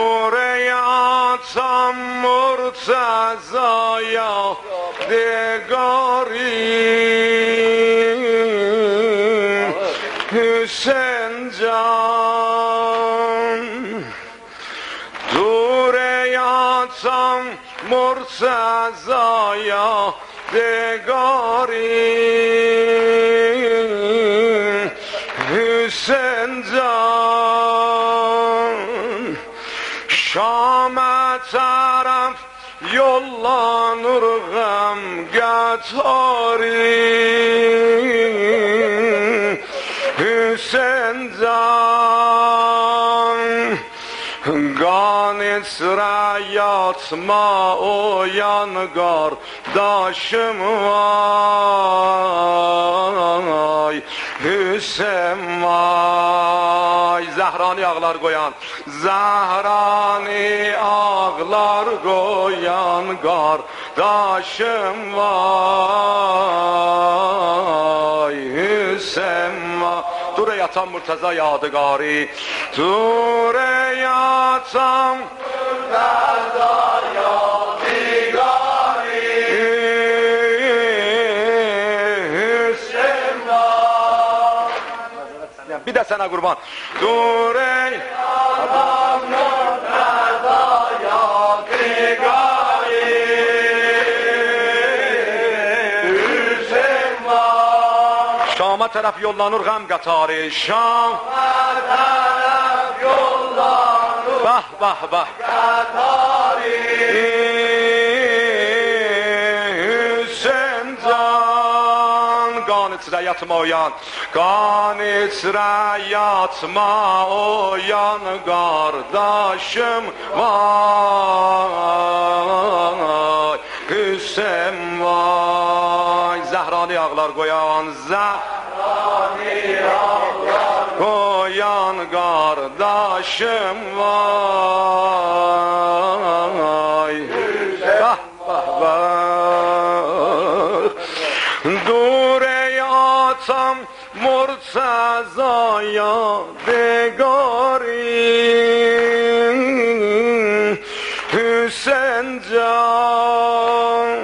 Dureyatan Murtaza'ya degari Hüseyin can. Dureyatan Murtaza'ya degari Hüseyin can. Şam'a taraf yollanır gam gatari Hüseyin can. Ganitsra yatma o yangar daşım vay Hüseyin vay. Zahrani ağlar koyan, Zahrani ağlar koyan kardeşim vay Hüseyin vay. Dureyatan Murtaza yadigarı, Dureyatan Murtaza yadigarı Hüseyin vay. Bir de sana kurban. Dureyatan Murtaza yadigarı Hüseyin vay. Şam'a taraf yollanır gam qatarı, Şam'a taraf yollanır bah bah bah qatarı Hüseyin can. Qan içrə yatma oyan, qan içrə yatma oyan qardaşım vay Hüseyin vay. Zahrani ağlar qoyan, Zahrani ağlar qoyan qardaşım vay bah bah bah. Dureyatan Murtaza'ya degari Hüseyin can.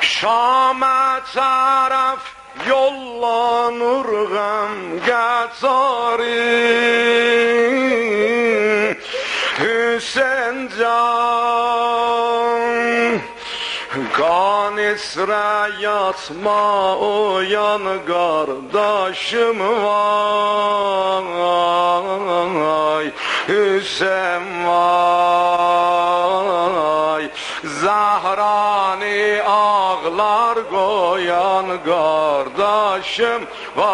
Şam'a taraf yollanır gam qatarı Hüseyin can. Qan içrə yatma oyan qardaşım vay Hüseyin vay. Zahrani ağlar qoyan qardaşım vay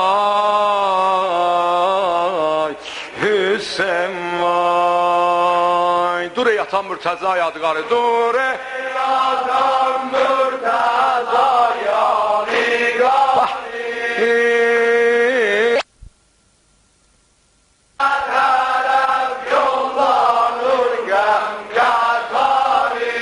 Hüseyin vay. Dureyatan Murtaza yadigarı, Dureyatan Murtaza yadigarı taraf yollanır gam qatarı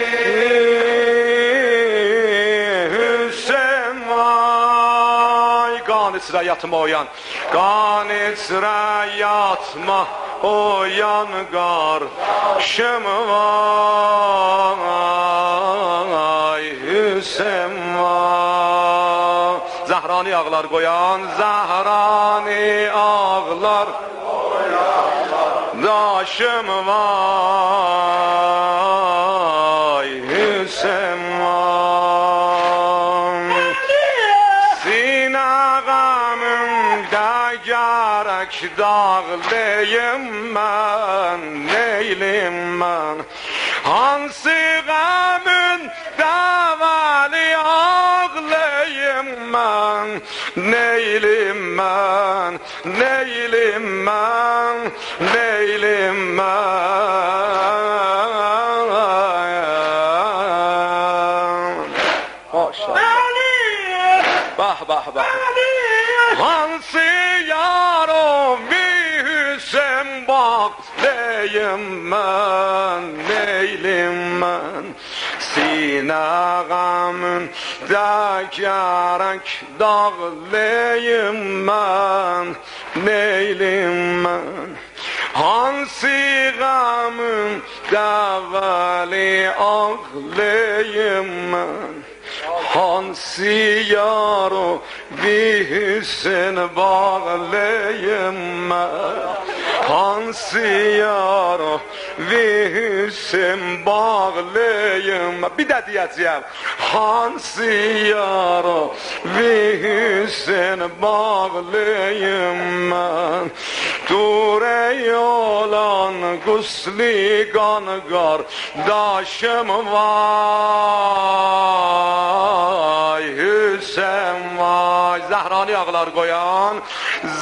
Hüseyin vay. Qan içrə yatma oyan, qan içrə yatma oyan qardaşım vay Hüseyin vay. Zahrani ağlar qoyan, Zahrani ağlar daşım vay Hüseyin vay. Sinağımda gerek dağlayım ben, neylim ben hansı gamın davali ağlayım ben, neylim ben, neylim ben, neylim ben. Maşallah. Bah bah bah. Hansı yarım bir Hüseyin bak neyim ben, neylim ben. Sinağımın da gerek dağlayım ben, neylim ben. hansı gamın davali ağlayım ben, hansı yaro bir hüsn bağlayım ben, hansı yaro bir hüsn bağlayım. Bir de diyeceğim, hansı yaro bir hüsn bağlayım ben, dure olan gusli gangar daşım vay Hüseyin vay. Zahrani ağlar koyan,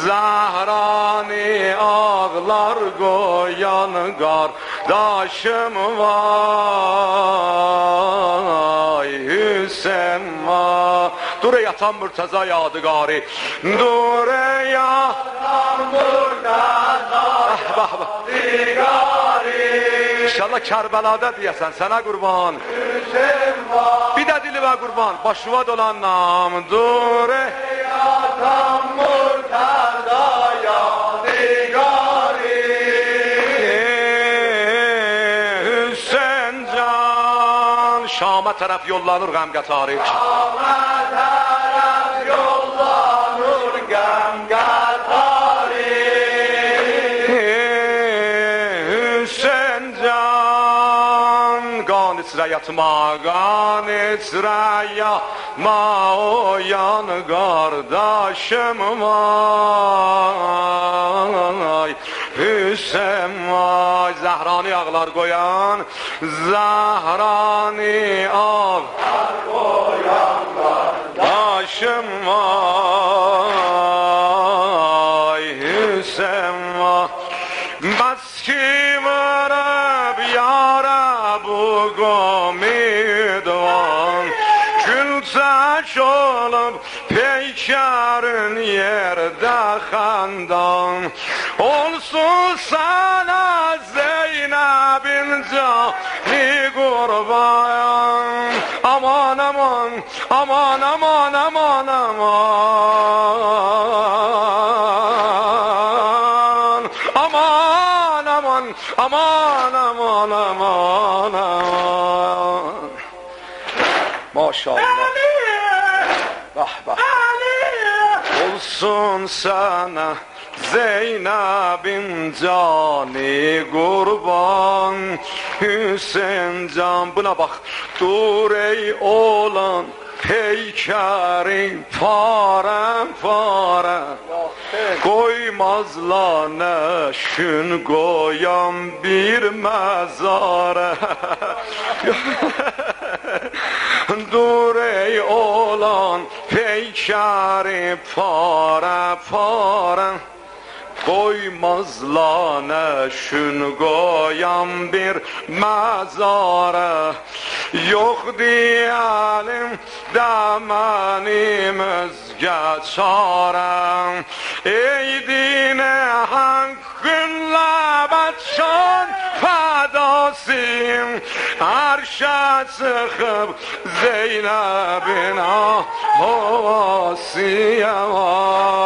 Zahrani ağlar koyan kardeşim vay Hüseyin vay. Dure yatan Murtaza yadigarı, dure yatan Murtaza yadigarı. İnşallah Kerbela'da diyesen sana kurban. Bir de dili ve kurban. Başıva dolan nam dure yatan Murtaza yadigarı. Hüseyin can Şam'a taraf yollanır gam qatarı. Şam'a taraf yollanır gam qatarı. Hüseyin can qan içrə yatma, qan içrə yatma, o yan qardaşım vay Hüseyin vay. Zahrani ağlar koyan, Zahrani ağlar koyan kardeşim vay Hüseyin vay. Bas ki varab yara bu gomidvan, Gülçək olup peykarın yerde xandan, olsun sana Zeynep'in cani kurban. Aman aman, aman aman aman aman, aman aman, aman aman aman aman. Maşallah. Bah bah. Olsun sana Zeynep'in cani kurban, Hüseyin can. Buna bak, dur ey oğlan peykeri fare fare, koymazlar neşün koyan bir mezara. Dur ey oğlan peykeri fare fare, koymazlar neşün koyan bir mezara. Yok diyelim demenimizge çarem, ey dine hakkınla batşan fedasıyım. Arşa çıkıp Zeynep'in havasıya var.